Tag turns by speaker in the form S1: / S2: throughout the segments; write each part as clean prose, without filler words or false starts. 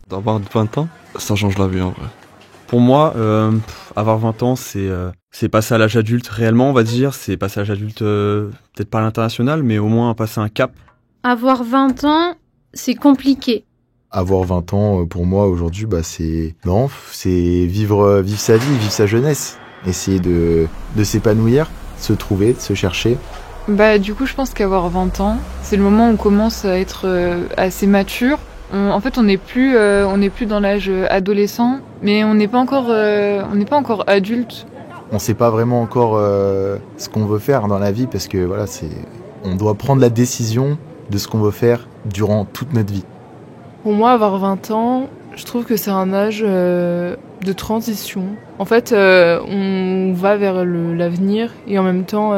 S1: D'avoir 20 ans, ça change la vie en vrai. Pour moi, avoir 20 ans, c'est passer à l'âge adulte réellement, on va dire. C'est passer à l'âge adulte, peut-être pas à l'international, mais au moins passer un cap.
S2: Avoir 20 ans, c'est compliqué.
S3: Avoir 20 ans, pour moi, aujourd'hui, c'est vivre sa vie, vivre sa jeunesse. Essayer de s'épanouir, se trouver, de se chercher.
S4: Du coup, je pense qu'avoir 20 ans, c'est le moment où on commence à être assez mature. En fait, on n'est plus dans l'âge adolescent, mais on n'est pas encore adulte.
S3: On sait pas vraiment encore ce qu'on veut faire dans la vie parce que on doit prendre la décision de ce qu'on veut faire durant toute notre vie.
S5: Pour moi, avoir 20 ans, je trouve que c'est un âge de transition. En fait, on va vers l'avenir et en même temps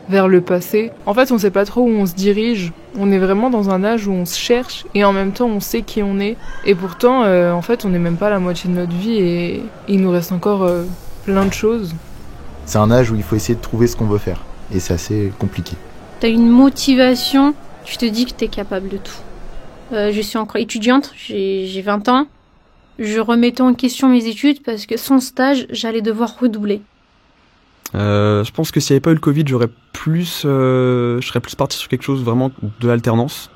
S5: vers le passé. En fait, on sait pas trop où on se dirige. On est vraiment dans un âge où on se cherche et en même temps on sait qui on est. Et pourtant, en fait, on n'est même pas à la moitié de notre vie et il nous reste encore plein de choses.
S3: C'est un âge où il faut essayer de trouver ce qu'on veut faire et c'est assez compliqué.
S2: T'as une motivation, tu te dis que t'es capable de tout. Je suis encore étudiante, j'ai 20 ans. Je remettais en question mes études parce que sans stage, j'allais devoir redoubler.
S1: Je pense que s'il n'y avait pas eu le Covid, je serais plus parti sur quelque chose vraiment de l'alternance.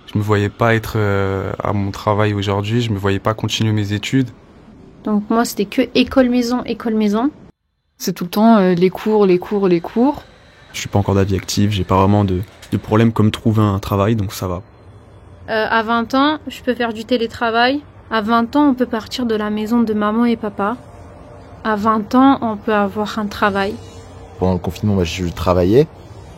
S6: Je me voyais pas être à mon travail aujourd'hui, je me voyais pas continuer mes études.
S2: Donc moi, c'était que école-maison, école-maison.
S4: C'est tout le temps les cours.
S1: Je suis pas encore d'avis active, j'ai pas vraiment de problème comme trouver un travail, donc ça va.
S2: À 20 ans, je peux faire du télétravail. À 20 ans, on peut partir de la maison de maman et papa. À 20 ans, on peut avoir un travail.
S3: Pendant le confinement, je travaillais.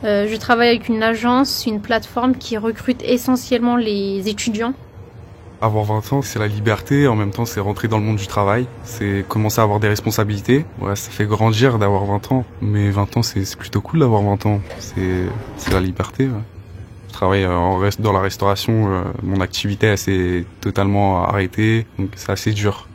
S2: Je travaille avec une agence, une plateforme qui recrute essentiellement les étudiants.
S6: Avoir 20 ans, c'est la liberté, en même temps c'est rentrer dans le monde du travail, c'est commencer à avoir des responsabilités. Ouais, ça fait grandir d'avoir 20 ans, mais 20 ans c'est plutôt cool d'avoir 20 ans, c'est la liberté. Ouais. Je travaille dans la restauration, mon activité elle s'est totalement arrêtée, donc c'est assez dur.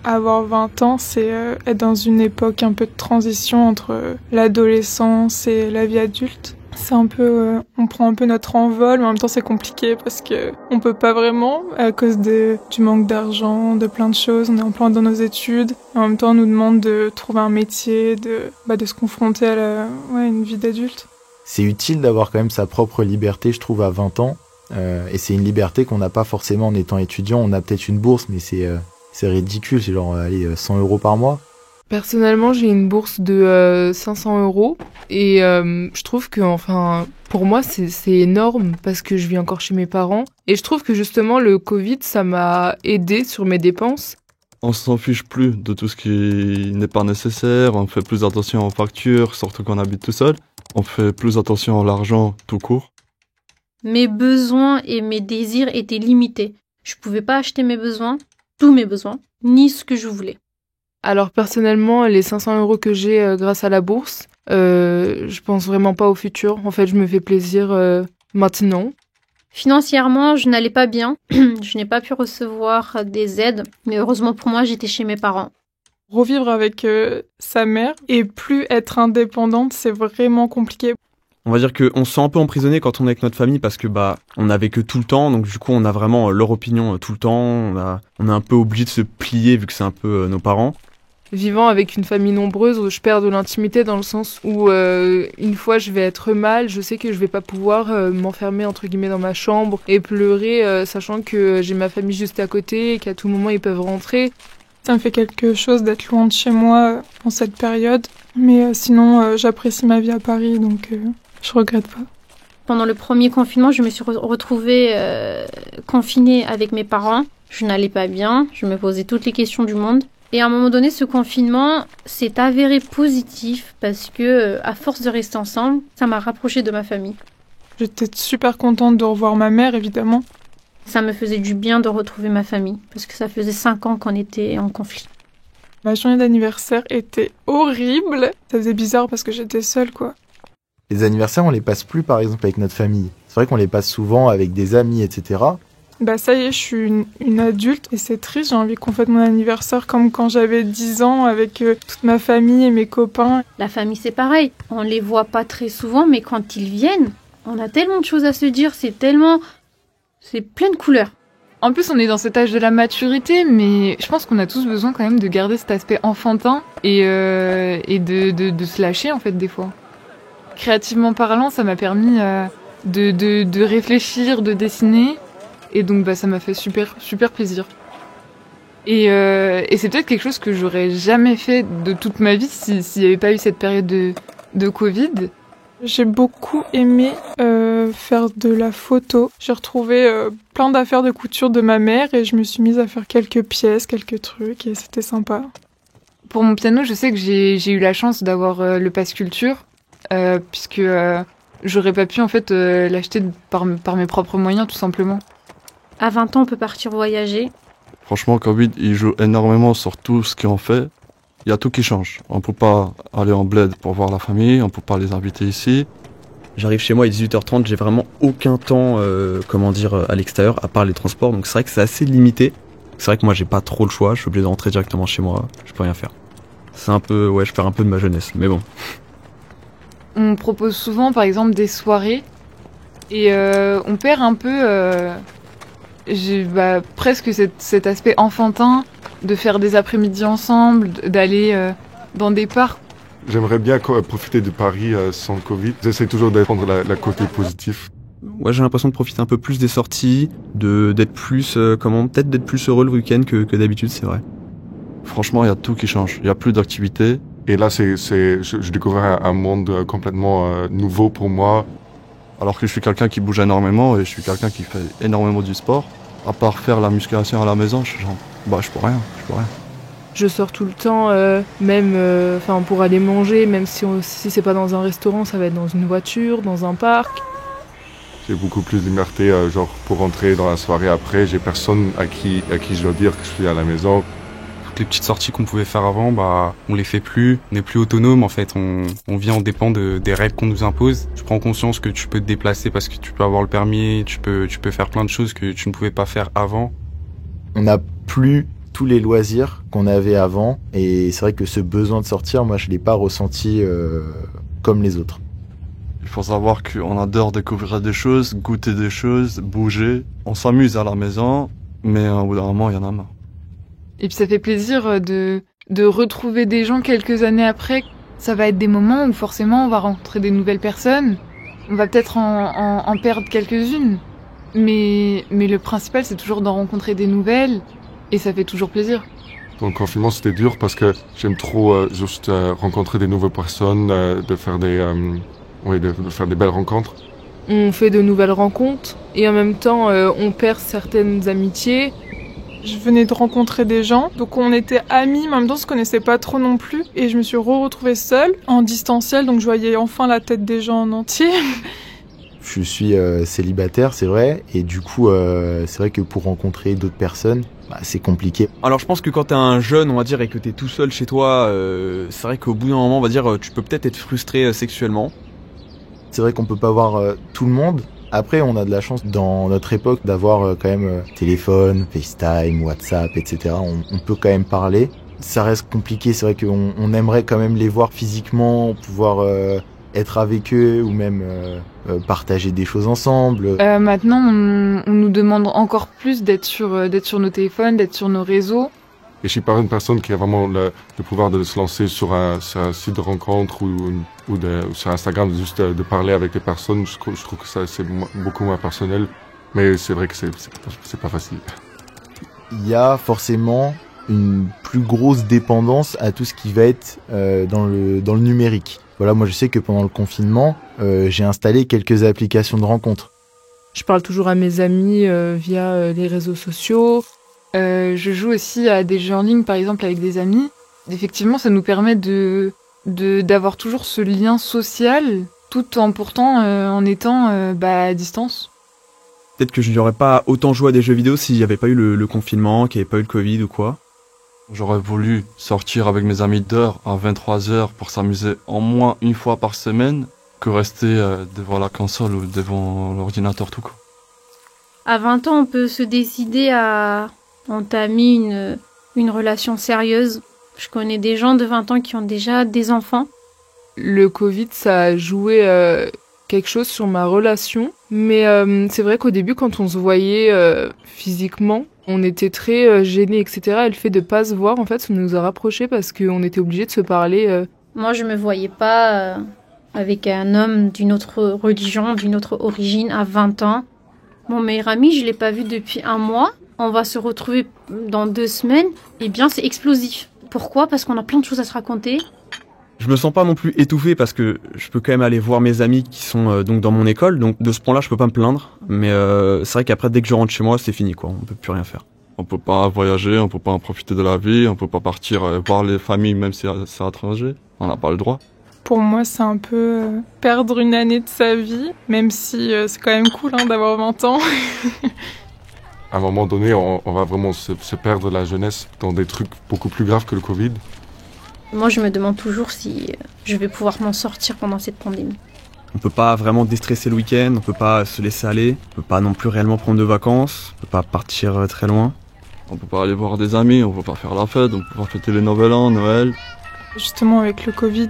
S5: Avoir 20 ans, c'est être dans une époque un peu de transition entre l'adolescence et la vie adulte. C'est un peu, on prend un peu notre envol, mais en même temps c'est compliqué parce que on peut pas vraiment à cause du manque d'argent, de plein de choses. On est en plein dans nos études. Et en même temps, on nous demande de trouver un métier, de se confronter à une vie d'adulte.
S3: C'est utile d'avoir quand même sa propre liberté, je trouve, à 20 ans. Et c'est une liberté qu'on n'a pas forcément en étant étudiant. On a peut-être une bourse, mais c'est ridicule. C'est genre 100 € par mois.
S5: Personnellement, j'ai une bourse de 500 € et je trouve que, pour moi, c'est énorme parce que je vis encore chez mes parents. Et je trouve que justement, le Covid, ça m'a aidé sur mes dépenses.
S1: On s'en fiche plus de tout ce qui n'est pas nécessaire, on fait plus attention aux factures, surtout qu'on habite tout seul. On fait plus attention à l'argent tout court.
S2: Mes besoins et mes désirs étaient limités. Je pouvais pas acheter mes besoins, tous mes besoins, ni ce que je voulais.
S5: Alors personnellement, les 500 € que j'ai grâce à la bourse, je pense vraiment pas au futur. En fait, je me fais plaisir maintenant.
S2: Financièrement, je n'allais pas bien. Je n'ai pas pu recevoir des aides, mais heureusement pour moi, j'étais chez mes parents.
S5: Revivre avec sa mère et plus être indépendante, c'est vraiment compliqué.
S1: On va dire qu'on se sent un peu emprisonné quand on est avec notre famille parce que on n'a vécu tout le temps, donc du coup on a vraiment leur opinion tout le temps, on est un peu obligé de se plier vu que c'est un peu nos parents.
S5: Vivant avec une famille nombreuse, je perds de l'intimité dans le sens où une fois je vais être mal, je sais que je vais pas pouvoir m'enfermer entre guillemets dans ma chambre et pleurer sachant que j'ai ma famille juste à côté et qu'à tout moment ils peuvent rentrer. Ça me fait quelque chose d'être loin de chez moi en cette période, mais sinon j'apprécie ma vie à Paris donc je regrette pas.
S2: Pendant le premier confinement, je me suis retrouvée confinée avec mes parents. Je n'allais pas bien, je me posais toutes les questions du monde. Et à un moment donné, ce confinement s'est avéré positif parce que, à force de rester ensemble, ça m'a rapprochée de ma famille.
S5: J'étais super contente de revoir ma mère, évidemment.
S2: Ça me faisait du bien de retrouver ma famille parce que ça faisait 5 ans qu'on était en conflit.
S5: Ma journée d'anniversaire était horrible. Ça faisait bizarre parce que j'étais seule, quoi.
S3: Les anniversaires, on les passe plus, par exemple, avec notre famille. C'est vrai qu'on les passe souvent avec des amis, etc.
S5: Ça y est, je suis une adulte et c'est triste. J'ai envie qu'on fête mon anniversaire comme quand j'avais 10 ans avec toute ma famille et mes copains.
S2: La famille, c'est pareil. On les voit pas très souvent, mais quand ils viennent, on a tellement de choses à se dire. C'est plein de couleurs.
S4: En plus, on est dans cet âge de la maturité, mais je pense qu'on a tous besoin quand même de garder cet aspect enfantin et de se lâcher en fait des fois. Créativement parlant, ça m'a permis de réfléchir, de dessiner, et donc ça m'a fait super plaisir. Et c'est peut-être quelque chose que j'aurais jamais fait de toute ma vie s'il n'y avait pas eu cette période de Covid.
S7: J'ai beaucoup aimé faire de la photo. J'ai retrouvé plein d'affaires de couture de ma mère et je me suis mise à faire quelques pièces, quelques trucs et c'était sympa.
S4: Pour mon piano, je sais que j'ai eu la chance d'avoir le pass culture puisque j'aurais pas pu en fait l'acheter par mes propres moyens tout simplement.
S2: À 20 ans, on peut partir voyager.
S8: Franchement, Covid, il joue énormément sur tout ce qu'on fait. Il y a tout qui change. On peut pas aller en bled pour voir la famille, on peut pas les inviter ici.
S1: J'arrive chez moi à 18h30, j'ai vraiment aucun temps à l'extérieur, à part les transports, donc c'est vrai que c'est assez limité. C'est vrai que moi j'ai pas trop le choix, je suis obligé de rentrer directement chez moi, je peux rien faire. C'est un peu, je perds un peu de ma jeunesse, mais bon.
S4: On propose souvent par exemple des soirées et on perd un peu presque cet aspect enfantin de faire des après-midi ensemble, d'aller dans des parcs.
S9: J'aimerais bien profiter de Paris sans Covid. J'essaie toujours de prendre la côté positif.
S1: Ouais, j'ai l'impression de profiter un peu plus des sorties, d'être plus, peut-être d'être plus heureux le week-end que d'habitude, c'est vrai.
S8: Franchement, il y a tout qui change. Il y a plus d'activités.
S9: Et là, je découvre un monde complètement nouveau pour moi.
S8: Alors que je suis quelqu'un qui bouge énormément et je suis quelqu'un qui fait énormément du sport. À part faire la musculation à la maison, je peux rien.
S5: Je sors tout le temps, même pour aller manger, même si c'est pas dans un restaurant, ça va être dans une voiture, dans un parc.
S9: J'ai beaucoup plus de liberté, pour rentrer dans la soirée après, j'ai personne à qui je dois dire que je suis à la maison.
S6: Toutes les petites sorties qu'on pouvait faire avant, on les fait plus. On n'est plus autonome en fait. On dépend des règles qu'on nous impose. Tu prends conscience que tu peux te déplacer parce que tu peux avoir le permis, tu peux faire plein de choses que tu ne pouvais pas faire avant.
S3: On n'a plus tous les loisirs qu'on avait avant et c'est vrai que ce besoin de sortir, moi je l'ai pas ressenti comme les autres.
S8: Il faut savoir qu'on adore découvrir des choses, goûter des choses, bouger. On s'amuse à la maison, mais au bout d'un moment, il y en a marre.
S4: Et puis ça fait plaisir de retrouver des gens quelques années après. Ça va être des moments où forcément on va rencontrer des nouvelles personnes. On va peut-être en perdre quelques-unes. Mais le principal, c'est toujours d'en rencontrer des nouvelles. Et ça fait toujours plaisir.
S9: Dans le confinement, c'était dur parce que j'aime trop rencontrer des nouvelles personnes, de faire des belles rencontres.
S5: On fait de nouvelles rencontres et en même temps, on perd certaines amitiés.
S7: Je venais de rencontrer des gens, donc on était amis, mais en même temps on se connaissait pas trop non plus. Et je me suis retrouvée seule, en distanciel, donc je voyais enfin la tête des gens en entier.
S3: Je suis célibataire, c'est vrai, et du coup, c'est vrai que pour rencontrer d'autres personnes, c'est compliqué.
S1: Alors je pense que quand t'es un jeune, on va dire, et que t'es tout seul chez toi, c'est vrai qu'au bout d'un moment, on va dire, tu peux peut-être être frustré sexuellement.
S3: C'est vrai qu'on peut pas voir tout le monde. Après, on a de la chance dans notre époque d'avoir quand même téléphone, FaceTime, WhatsApp, etc. On peut quand même parler. Ça reste compliqué, c'est vrai qu'on aimerait quand même les voir physiquement, pouvoir être avec eux ou même partager des choses ensemble.
S4: Maintenant, on nous demande encore plus d'être sur nos téléphones, d'être sur nos réseaux.
S9: Et je suis pas une personne qui a vraiment le pouvoir de se lancer sur un site de rencontre ou sur Instagram, juste de parler avec des personnes. Je trouve que ça, c'est beaucoup moins personnel. Mais c'est vrai que c'est pas facile.
S3: Il y a forcément une plus grosse dépendance à tout ce qui va être dans le numérique. Voilà, moi je sais que pendant le confinement, j'ai installé quelques applications de rencontres.
S5: Je parle toujours à mes amis via les réseaux sociaux.
S4: Je joue aussi à des jeux en ligne, par exemple, avec des amis. Effectivement, ça nous permet d'avoir toujours ce lien social, tout en pourtant en étant à distance.
S1: Peut-être que je n'aurais pas autant joué à des jeux vidéo s'il n'y avait pas eu le confinement, qu'il n'y avait pas eu le Covid ou quoi.
S8: J'aurais voulu sortir avec mes amis d'heure à 23h pour s'amuser au moins une fois par semaine que rester devant la console ou devant l'ordinateur tout court.
S2: À 20 ans, on peut se décider à entamer une relation sérieuse. Je connais des gens de 20 ans qui ont déjà des enfants.
S5: Le Covid, ça a joué quelque chose sur ma relation. Mais c'est vrai qu'au début, quand on se voyait physiquement, on était très gênés, etc. Et le fait de pas se voir, en fait, ça nous a rapprochés parce qu'on était obligés de se parler.
S2: Moi, je me voyais pas avec un homme d'une autre religion, d'une autre origine à 20 ans. Mon meilleur ami, je l'ai pas vu depuis 1 mois. On va se retrouver dans 2 semaines. Eh bien, c'est explosif. Pourquoi ? Parce qu'on a plein de choses à se raconter.
S1: Je me sens pas non plus étouffé parce que je peux quand même aller voir mes amis qui sont donc dans mon école, donc de ce point-là je peux pas me plaindre, mais c'est vrai qu'après dès que je rentre chez moi c'est fini quoi, on peut plus rien faire.
S8: On peut pas voyager, on peut pas en profiter de la vie, on peut pas partir voir les familles même si c'est à l'étranger, on n'a pas le droit.
S7: Pour moi, c'est un peu perdre une année de sa vie, même si c'est quand même cool d'avoir 20 ans.
S9: À un moment donné, on va vraiment se perdre la jeunesse dans des trucs beaucoup plus graves que le Covid.
S2: Moi, je me demande toujours si je vais pouvoir m'en sortir pendant cette pandémie.
S1: On peut pas vraiment déstresser le week-end, on peut pas se laisser aller, on peut pas non plus réellement prendre de vacances, on peut pas partir très loin.
S8: On peut pas aller voir des amis, on peut pas faire la fête, on peut pas fêter les Nouvel An, Noël.
S7: Justement, avec le Covid,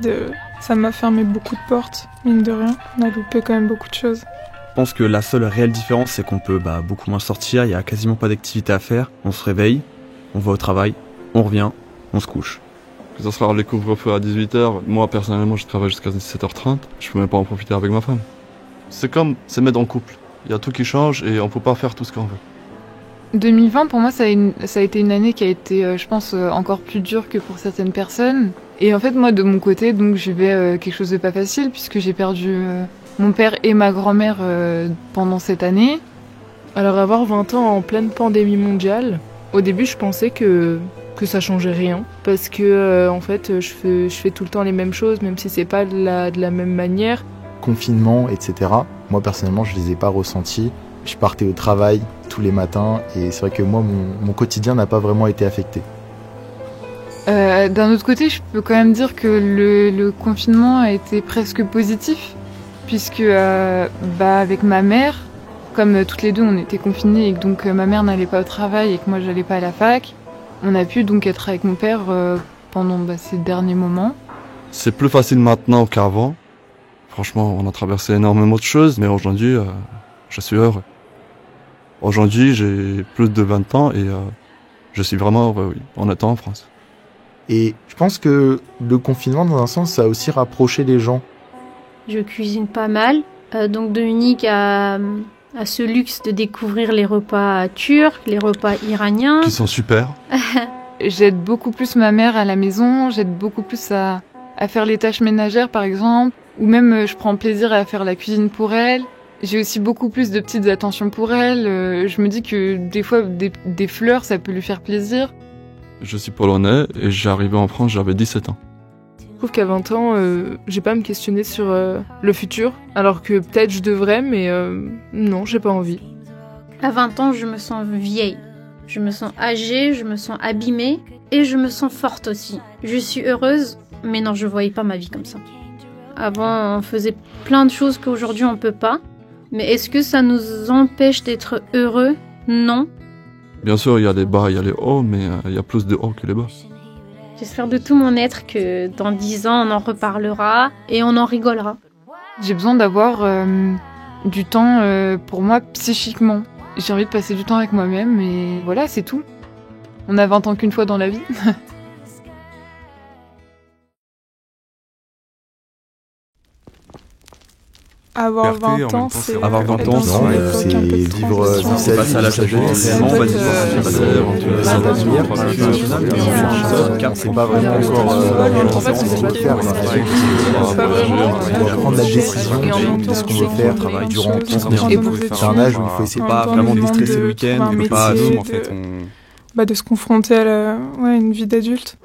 S7: ça m'a fermé beaucoup de portes, mine de rien. On a loupé quand même beaucoup de choses.
S1: Je pense que la seule réelle différence, c'est qu'on peut beaucoup moins sortir, il y a quasiment pas d'activité à faire. On se réveille, on va au travail, on revient, on se couche.
S8: Que ce soit les couvre-feu à 18h, moi personnellement je travaille jusqu'à 17h30, je peux même pas en profiter avec ma femme. C'est comme se mettre en couple, il y a tout qui change et on peut pas faire tout ce qu'on veut.
S4: 2020 pour moi ça a été une année qui a été je pense encore plus dure que pour certaines personnes. Et en fait moi de mon côté donc je vais quelque chose de pas facile puisque j'ai perdu mon père et ma grand-mère pendant cette année.
S5: Alors avoir 20 ans en pleine pandémie mondiale, au début je pensais que ça changeait rien parce que en fait je fais tout le temps les mêmes choses même si c'est pas de la même manière.
S3: Confinement, etc. Moi personnellement je les ai pas ressentis. Je partais au travail tous les matins et c'est vrai que moi mon quotidien n'a pas vraiment été affecté.
S4: D'un autre côté je peux quand même dire que le confinement a été presque positif puisque avec ma mère, comme toutes les deux on était confinés et que donc ma mère n'allait pas au travail et que moi j'allais pas à la fac, on a pu donc être avec mon père pendant ces derniers moments.
S8: C'est plus facile maintenant qu'avant. Franchement, on a traversé énormément de choses, mais aujourd'hui, je suis heureux. Aujourd'hui, j'ai plus de 20 ans et je suis vraiment heureux, oui, en étant en France.
S3: Et je pense que le confinement, dans un sens, ça a aussi rapproché les gens.
S2: Je cuisine pas mal, donc Dominique a ce luxe de découvrir les repas turcs, les repas iraniens.
S8: Qui sont super.
S4: J'aide beaucoup plus ma mère à la maison, j'aide beaucoup plus à faire les tâches ménagères par exemple, ou même je prends plaisir à faire la cuisine pour elle. J'ai aussi beaucoup plus de petites attentions pour elle. Je me dis que des fois, des fleurs, ça peut lui faire plaisir.
S8: Je suis polonais et j'ai arrivé en France, j'avais 17 ans.
S5: Je trouve qu'à 20 ans, j'ai pas à me questionner sur le futur, alors que peut-être je devrais, mais non, j'ai pas envie.
S2: À 20 ans, je me sens vieille. Je me sens âgée, je me sens abîmée et je me sens forte aussi. Je suis heureuse, mais non, je voyais pas ma vie comme ça. Avant, on faisait plein de choses qu'aujourd'hui on peut pas. Mais est-ce que ça nous empêche d'être heureux ? Non.
S8: Bien sûr, il y a les bas, il y a les hauts, mais il y a plus de hauts que les bas.
S2: J'espère de tout mon être que dans 10 ans, on en reparlera et on en rigolera.
S4: J'ai besoin d'avoir du temps pour moi psychiquement. J'ai envie de passer du temps avec moi-même et voilà, c'est tout. On a 20 ans qu'une fois dans la vie.
S7: Avoir
S6: Liberté,
S7: 20
S6: en
S7: ans,
S6: même temps,
S7: c'est
S6: c'est
S1: avoir 20
S7: être
S1: ans,
S7: dans
S1: c'est
S7: une époque
S3: c'est
S7: un peu de
S3: vivre
S7: transition.
S3: sa vie,
S1: passer à l'âge
S3: sa
S1: adulte,
S3: jeunesse,
S1: réellement,
S3: en fait, c'est pas vraiment encore
S5: En fait,
S3: ce qu'on veut faire. On doit prendre la décision de ce qu'on veut faire durant tout ce temps. C'est un âge où il faut essayer
S1: pas vraiment déstresser le week-end, on peut pas
S6: Nous,
S7: métier,
S6: en fait, on...
S7: de se confronter à une vie d'adulte.